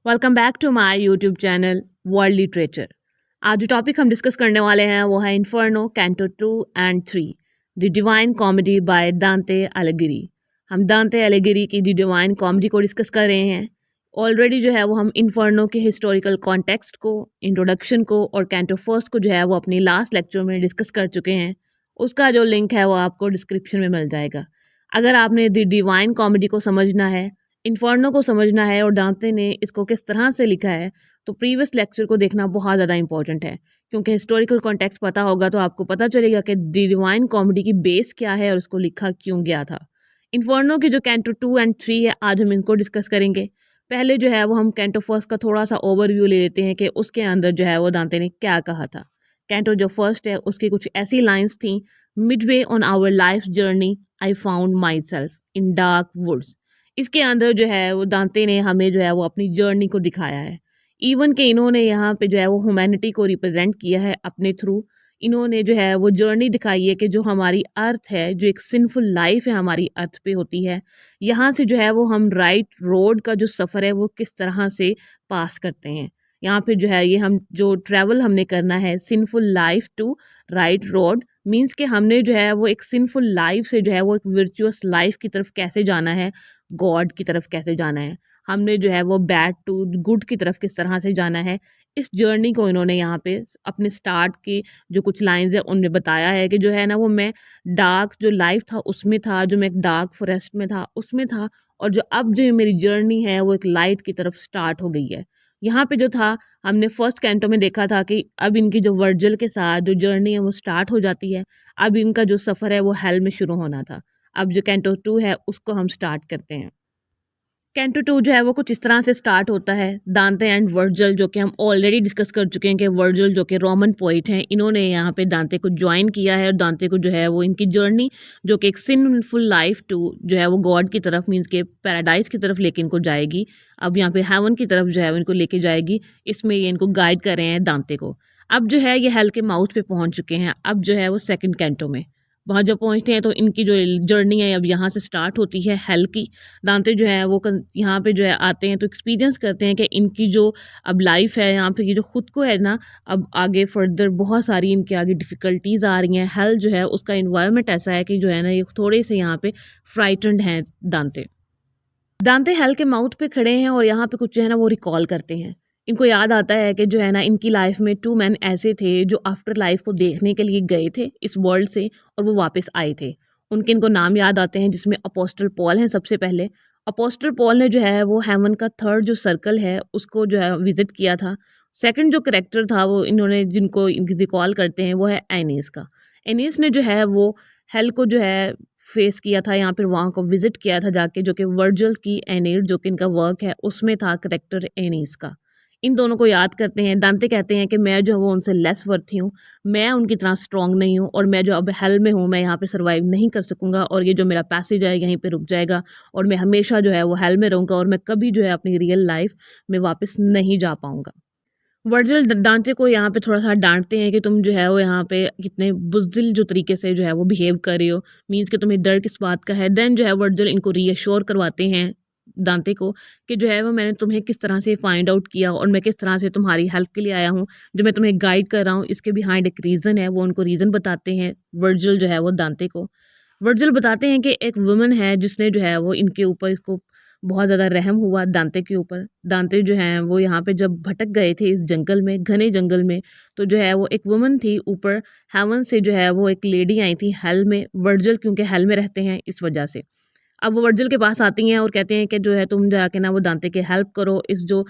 Welcome back to my YouTube channel world literature. आज जो topic हम डिस्कस करने वाले हैं वो है inferno canto 2 and 3 the divine comedy bye दांते अलिगिरी। हम दांते अलिगिरी की द डिवाइन कॉमेडी को डिस्कस कर रहे हैं। ऑलरेडी जो है वो हम इन्फर्नो के हिस्टोरिकल कॉन्टेक्स्ट को, इंट्रोडक्शन को और कैंटो फर्स्ट को जो है वो अपनी लास्ट लेक्चर में डिस्कस कर चुके हैं। उसका जो लिंक है वो आपको डिस्क्रिप्शन में मिल जाएगा। अगर आपने द डिवाइन कॉमेडी को समझना है, इन्फर्नो को समझना है और दांते ने इसको किस तरह से लिखा है, तो प्रीवियस लेक्चर को देखना बहुत ज़्यादा इंपॉर्टेंट है। क्योंकि हिस्टोरिकल कॉन्टेक्स्ट पता होगा तो आपको पता चलेगा कि डिवाइन कॉमेडी की बेस क्या है और उसको लिखा क्यों गया था। इन्फर्नो की जो कैंटो 2 एंड 3 है, आज हम इनको डिस्कस करेंगे। पहले जो है वो हम कैंटो फर्स्ट का थोड़ा सा ओवरव्यू ले लेते हैं कि उसके अंदर जो है वो दांते ने क्या कहा था। कैंटो जो फर्स्ट है उसकी कुछ ऐसी लाइन्स थी: midway on our life journey I found my self in dark woods. इसके अंदर जो है वो दांते ने हमें जो है वो अपनी जर्नी को दिखाया है। इवन कि इन्होंने यहाँ पे जो है वो ह्यूमैनिटी को रिप्रेजेंट किया है अपने थ्रू। इन्होंने जो है वो जर्नी दिखाई है कि जो हमारी अर्थ है, जो एक सिंफुल लाइफ है हमारी अर्थ पे होती है, यहाँ से जो है वो हम राइट रोड का जो सफ़र है वो किस तरह से पास करते हैं। यहाँ पे जो है ये हम जो ट्रैवल हमने करना है sinful life to right road, means कि हमने जो है वो एक सिंफुल लाइफ से जो है वो एक वर्चुअस लाइफ की तरफ कैसे जाना है, गॉड की तरफ कैसे जाना है, हमने जो है वो बैड टू गुड की तरफ किस तरह से जाना है। इस जर्नी को इन्होंने यहाँ पे अपने स्टार्ट की जो कुछ लाइंस है उनमें बताया है कि जो है ना वो मैं डार्क जो लाइफ था उसमें था, जो मैं एक डार्क फॉरेस्ट में था उसमें था, और जो अब जो मेरी जर्नी है वो एक लाइट की तरफ स्टार्ट हो गई है। यहाँ पे जो था, हमने फर्स्ट कैंटो में देखा था कि अब इनकी जो वर्जल के साथ जो जर्नी है वो स्टार्ट हो जाती है। अब इनका जो सफ़र है वो हेल में शुरू होना था। अब जो कैंटो 2 है उसको हम स्टार्ट करते हैं। कैंटो 2 जो है वो कुछ इस तरह से स्टार्ट होता है। दांते एंड वर्जल, जो कि हम ऑलरेडी डिस्कस कर चुके हैं कि वर्जल जो कि रोमन पोइट हैं, इन्होंने यहाँ पे दांते को ज्वाइन किया है और दांते को जो है वो इनकी जर्नी जो कि एक सिनफुल लाइफ टू जो है वो गॉड की तरफ, मीन्स के पैराडाइज की तरफ लेके इनको जाएगी। अब यहाँ पे हेवन की तरफ जो है वो इनको लेके जाएगी। इसमें ये इनको गाइड कर रहे हैं दांते को। अब जो है ये हेल के माउथ पे पहुँच चुके हैं। अब जो है वो सेकेंड कैंटो में वहाँ जब पहुँचते हैं तो इनकी जो जर्नी है अब यहाँ से स्टार्ट होती है हेल की। दांते जो है वो यहाँ पे जो है आते हैं तो एक्सपीरियंस करते हैं कि इनकी जो अब लाइफ है यहाँ पे, ये जो खुद को है ना, अब आगे फर्दर बहुत सारी इनके आगे डिफ़िकल्टीज़ आ रही हैं। हेल जो है उसका इन्वायरमेंट ऐसा है कि जो है ना ये थोड़े से यहाँ पे फ्राइटन्ड हैं दांते। दांते हेल के माउथ पे खड़े हैं और यहाँ पे कुछ जो है ना वो रिकॉल करते हैं। इनको याद आता है कि जो है ना इनकी लाइफ में 2 मैन ऐसे थे जो आफ्टर लाइफ को देखने के लिए गए थे इस वर्ल्ड से और वो वापस आए थे। उनके इनको नाम याद आते हैं, जिसमें अपोस्टल पॉल हैं सबसे पहले। अपोस्टल पॉल ने जो है वो हेवन का थर्ड जो सर्कल है उसको जो है विजिट किया था। सेकंड जो करेक्टर था वो इन्होंने जिनको रिकॉल करते हैं वो है एनीस का। एनीस ने जो है वो हेल को जो है फेस किया था, यहाँ पर वहाँ को विजिट किया था जाके, जो कि वर्जल की एनीड जो कि इनका वर्क है उसमें था करेक्टर एनीस का। इन दोनों को याद करते हैं। दांते कहते हैं कि मैं जो वो उनसे लेस वर्थी हूँ, मैं उनकी तरह स्ट्रांग नहीं हूँ और मैं जो अब हेल में हूँ मैं यहाँ पे सर्वाइव नहीं कर सकूँगा और ये जो मेरा पैसेज है यहीं पे रुक जाएगा और मैं हमेशा जो है वो हेल में रहूँगा और मैं कभी जो है अपनी रियल लाइफ में वापस नहीं जा पाऊँगा। वर्जिल दांते को यहाँ पे थोड़ा सा डांटते हैं कि तुम जो है वो यहाँ पे कितने बुज़दिल जो तरीके से जो है वो बिहेव कर रहे हो, मीन्स कि तुम्हें डर किस बात का है। देन जो है वर्जिल इनको रीअश्योर करवाते हैं दांते को कि जो है वो मैंने तुम्हें किस तरह से फाइंड आउट किया और मैं किस तरह से तुम्हारी हेल्प के लिए आया हूँ, जो मैं तुम्हें गाइड कर रहा हूँ इसके बिहाइंड एक रीज़न है। वो उनको रीज़न बताते हैं वर्जिल जो है वो दांते को। वर्जिल बताते हैं कि एक वुमन है जिसने जो है वो इनके ऊपर, इसको बहुत ज़्यादा रहम हुआ दांते के ऊपर। दांते जो हैं वो यहाँ पे जब भटक गए थे इस जंगल में, घने जंगल में, तो जो है वो एक वुमन थी ऊपर हेवन से, जो है वो एक लेडी आई थी हेल में। वर्जिल क्योंकि हेल में रहते हैं इस वजह से अब वो वर्जिल के पास आती हैं और कहते हैं कि जो है तुम जाके ना वो दांते की हेल्प करो, इस जो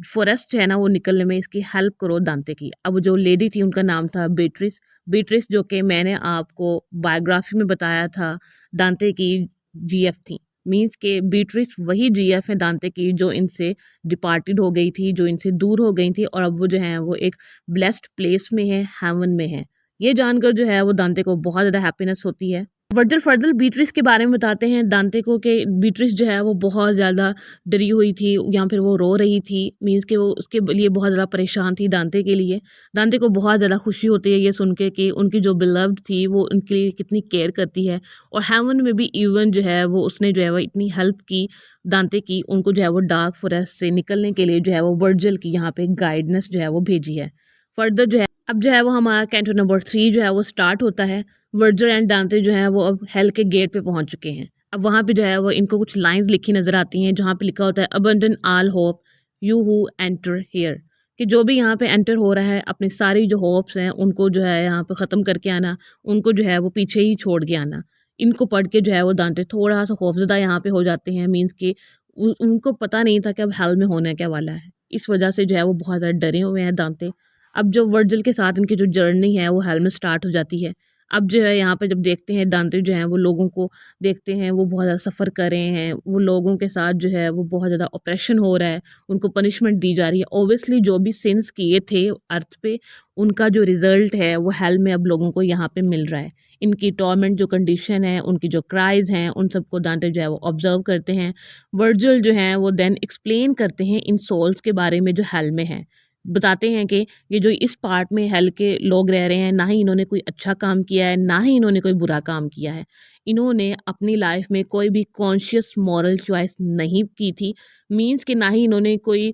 फॉरेस्ट है ना वो निकलने में इसकी हेल्प करो दांते की। अब जो लेडी थी उनका नाम था बेट्रिस। बेट्रिस जो कि मैंने आपको बायोग्राफी में बताया था दांते की जीएफ थी, मीन्स के बीट्रिस वही जीएफ है दांते की जो इनसे डिपार्टेड हो गई थी, जो इनसे दूर हो गई थी और अब वो जो है वो एक ब्लेस्ड प्लेस में है, हेवन में है। ये जानकर जो है वो दांते को बहुत ज़्यादा हैप्पीनेस होती है। फर्दर फर्दर बीट्रिस के बारे में बताते हैं दांते को कि बीट्रिस जो है वो बहुत ज़्यादा डरी हुई थी या फिर वो रो रही थी, मीन्स कि वो उसके लिए बहुत ज़्यादा परेशान थी दांते के लिए। दांते को बहुत ज़्यादा खुशी होती है ये सुन के कि उनकी जो बिलव्ड थी वो उनके लिए कितनी केयर करती है, और हेवन में भी इवन जो है वो उसने जो है वो इतनी हेल्प की दांते की, उनको जो है वो डार्क फॉरेस्ट से निकलने के लिए जो है वो वर्जिल की यहाँ पे गाइडेंस जो है वो भेजी है। फर्दर जो है अब जो है वो हमारा कैंटो नंबर 3 जो है वो स्टार्ट होता है। वर्जिल एंड दांते जो है वो अब हेल के गेट पे पहुंच चुके हैं। अब वहाँ पे जो है वो इनको कुछ लाइंस लिखी नज़र आती हैं जहाँ पे लिखा होता है abandon all hope you who enter here, कि जो भी यहाँ पे एंटर हो रहा है अपनी सारी जो होप्स हैं उनको जो है यहाँ पे ख़त्म करके आना, उनको जो है वो पीछे ही छोड़ के आना। इनको पढ़ के जो है वो दांते थोड़ा सा खौफजदा यहाँ पे हो जाते हैं, मीन्स कि उनको पता नहीं था कि अब हेल में होने क्या वाला है। इस वजह से जो है वो बहुत ज़्यादा डरे हुए हैं दांते। अब जो वर्जिल के साथ इनकी जो जर्नी है वो हेल में स्टार्ट हो जाती है। अब जो है यहाँ पे जब देखते हैं दांते जो हैं वो लोगों को देखते हैं वो बहुत ज़्यादा सफ़र कर रहे हैं, वो लोगों के साथ जो है वो बहुत ज़्यादा ऑपरेशन हो रहा है, उनको पनिशमेंट दी जा रही है। ऑब्वियसली जो भी सिंस किए थे अर्थ पे उनका जो रिज़ल्ट है वो हेल में अब लोगों को यहाँ पे मिल रहा है। इनकी टॉर्मेंट जो कंडीशन है, उनकी जो क्राइज़ हैं, उन सबको दांते जो है वो ऑब्ज़र्व करते हैं। वर्जिल जो हैं वो देन एक्सप्लेन करते हैं इन सोल्स के बारे में जो हेल में हैं। बताते हैं कि ये जो इस पार्ट में हेल के लोग रह रहे हैं, ना ही इन्होंने कोई अच्छा काम किया है, ना ही इन्होंने कोई बुरा काम किया है। इन्होंने अपनी लाइफ में कोई भी कॉन्शियस मॉरल चॉइस नहीं की थी, मीन्स कि ना ही इन्होंने कोई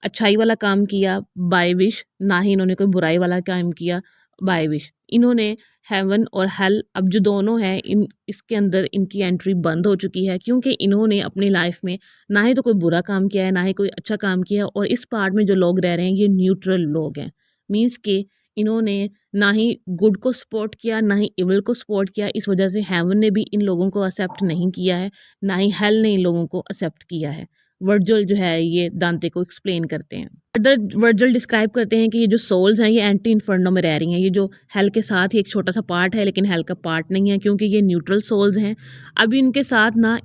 अच्छाई वाला काम किया बाय विश, ना ही इन्होंने कोई बुराई वाला काम किया बाय विश। इन्होंने हेवन और हेल अब जो दोनों हैं इन इसके अंदर इनकी एंट्री बंद हो चुकी है, क्योंकि इन्होंने अपनी लाइफ में ना ही तो कोई बुरा काम किया है, ना ही कोई अच्छा काम किया है, और इस पार्ट में जो लोग रह रहे हैं ये न्यूट्रल लोग हैं। मीन्स के इन्होंने ना ही गुड को सपोर्ट किया, ना ही इविल को सपोर्ट किया। इस वजह से हेवन ने भी इन लोगों को एक्सेप्ट नहीं किया है, ना ही हेल ने इन लोगों को एक्सेप्ट किया है। वर्जिल जो है ये दांते को एक्सप्लेन करते हैं। फर्दर वर्जिल डिस्क्राइब करते हैं कि ये जो सोल्स हैं ये एंटी इन्फर्नो में रह रही हैं। ये जो हेल के साथ ही एक छोटा सा पार्ट है, लेकिन हेल का पार्ट नहीं है, क्योंकि ये न्यूट्रल सोल्स हैं। अभी इनके साथ ना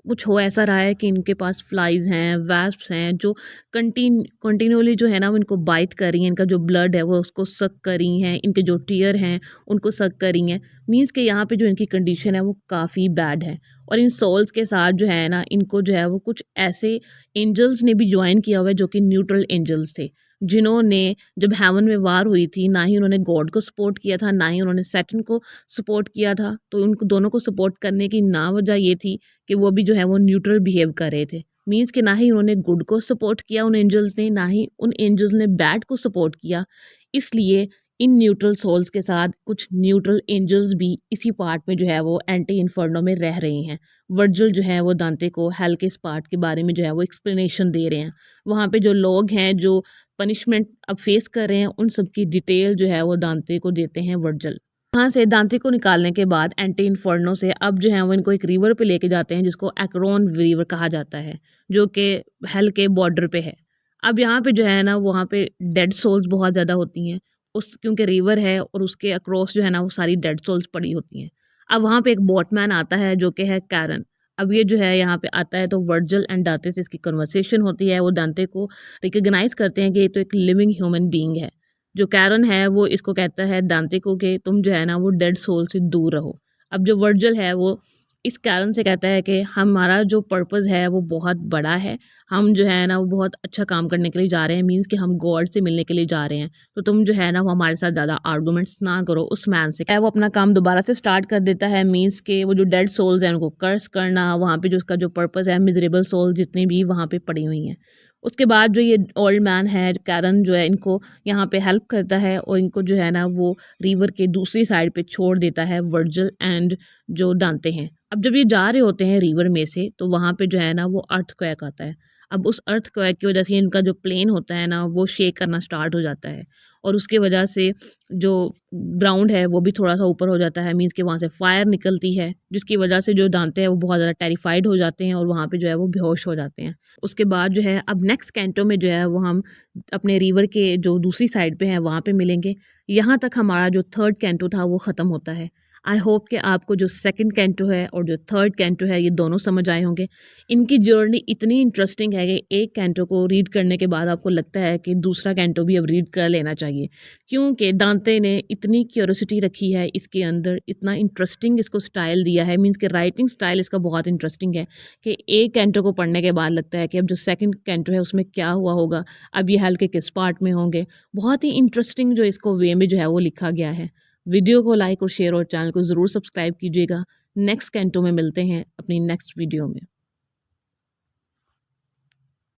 कुछ हो ऐसा रहा है कि इनके पास फ्लाइज हैं, वैस्प्स हैं, जो कंटिन्यूअली जो है ना वो इनको बाइट कर रही हैं। इनका जो ब्लड है वो उसको सक कर रही हैं, इनके जो टीयर हैं उनको सक कर रही हैं। मीन्स कि यहाँ पे जो इनकी कंडीशन है वो काफ़ी बैड है। और इन सोल्स के साथ जो है ना इनको जो है वो कुछ ऐसे एंजल्स ने भी ज्वाइन किया हुआ है जो कि न्यूट्रल एंजल्स थे, जिन्होंने जब हेवन में वार हुई थी ना ही उन्होंने गॉड को सपोर्ट किया था, ना ही उन्होंने सैटर्न को सपोर्ट किया था। तो उनको दोनों को सपोर्ट करने की ना वजह ये थी कि वो भी जो है वो न्यूट्रल बिहेव कर रहे थे। मीन्स कि ना ही उन्होंने गुड को सपोर्ट किया उन एंजल्स ने, ना ही उन एंजल्स ने बैड को सपोर्ट किया। इसलिए इन न्यूट्रल सोल्स के साथ कुछ न्यूट्रल एंजल्स भी इसी पार्ट में जो है वो एंटी इन्फर्नो में रह रहे हैं। वर्जिल जो है वो दांते को हेल के इस पार्ट के बारे में जो है वो एक्सप्लेनेशन दे रहे हैं। वहाँ पे जो लोग हैं जो पनिशमेंट अब फेस कर रहे हैं उन सब की डिटेल जो है वो दांते को देते हैं वर्जिल। वहाँ से दांते को निकालने के बाद एंटी इन्फर्नो से अब जो है वो इनको एक रिवर पे लेके जाते हैं जिसको एक्रोन रिवर कहा जाता है, जो कि हेल के बॉर्डर पे है। अब यहाँ पे जो है ना वहाँ पे डेड सोल्स बहुत ज़्यादा होती हैं, उस क्योंकि रिवर है और उसके अक्रॉस जो है ना वो सारी डेड सोल्स पड़ी होती हैं। अब वहाँ पे एक बोटमैन आता है जो कि है कैरन। अब ये जो है यहाँ पे आता है तो वर्जिल एंड दांते से इसकी कन्वर्सेशन होती है। वो दांते को रिकग्नाइज करते हैं कि ये तो एक लिविंग ह्यूमन बीइंग है। जो कैरन है वो इसको कहता है दांते को कि तुम जो है ना वो डेड सोल से दूर रहो। अब जो वर्जिल है वो इस कैरन से कहता है कि हमारा जो पर्पस है वो बहुत बड़ा है, हम जो है ना वो बहुत अच्छा काम करने के लिए जा रहे हैं, मीन्स कि हम गॉड से मिलने के लिए जा रहे हैं। तो तुम जो है ना वो हमारे साथ ज़्यादा आर्गूमेंट्स ना करो। उस मैन से वो अपना काम दोबारा से स्टार्ट कर देता है, मीन्स के वो जो डेड सोल्स हैं उनको कर्स करना, वहाँ पे जो उसका जो पर्पस है मिजरेबल सोल जितनी भी वहाँ पे पड़ी हुई हैं। उसके बाद जो ये ओल्ड मैन है कैरन जो है इनको यहाँ पे हेल्प करता है और इनको जो है ना वो रिवर के दूसरी साइड पे छोड़ देता है वर्जिल एंड जो दांते हैं। अब जब ये जा रहे होते हैं रिवर में से तो वहाँ पे जो है ना वो अर्थक्वेक आता है। अब उस अर्थक्वेक की वजह से इनका जो प्लेन होता है ना वो शेक करना स्टार्ट हो जाता है, और उसके वजह से जो ग्राउंड है वो भी थोड़ा सा ऊपर हो जाता है, मीन्स कि वहाँ से फायर निकलती है, जिसकी वजह से जो दांते हैं वो बहुत ज़्यादा टेरिफाइड हो जाते हैं और वहाँ पे जो है वो बेहोश हो जाते हैं। उसके बाद जो है अब नेक्स्ट कैंटो में जो है वो हम अपने रिवर के जो दूसरी साइड पे है वहाँ पे मिलेंगे। यहाँ तक हमारा जो थर्ड कैंटो था वो ख़त्म होता है। आई होप कि आपको जो सेकंड कैंटो है और जो थर्ड कैंटो है ये दोनों समझ आए होंगे। इनकी जर्नी इतनी इंटरेस्टिंग है कि एक कैंटो को रीड करने के बाद आपको लगता है कि दूसरा कैंटो भी अब रीड कर लेना चाहिए, क्योंकि दांते ने इतनी क्यूरोसिटी रखी है इसके अंदर, इतना इंटरेस्टिंग इसको स्टाइल दिया है, मीन्स कि राइटिंग स्टाइल इसका बहुत इंटरेस्टिंग है कि एक कैंटो को पढ़ने के बाद लगता है कि अब जो सेकंड कैंटो है उसमें क्या हुआ होगा, अब ये हल्के किस पार्ट में होंगे। बहुत ही इंटरेस्टिंग जो इसको वे में जो है वो लिखा गया है। वीडियो को लाइक और शेयर और चैनल को ज़रूर सब्सक्राइब कीजिएगा। नेक्स्ट कैंटो में मिलते हैं अपनी नेक्स्ट वीडियो में।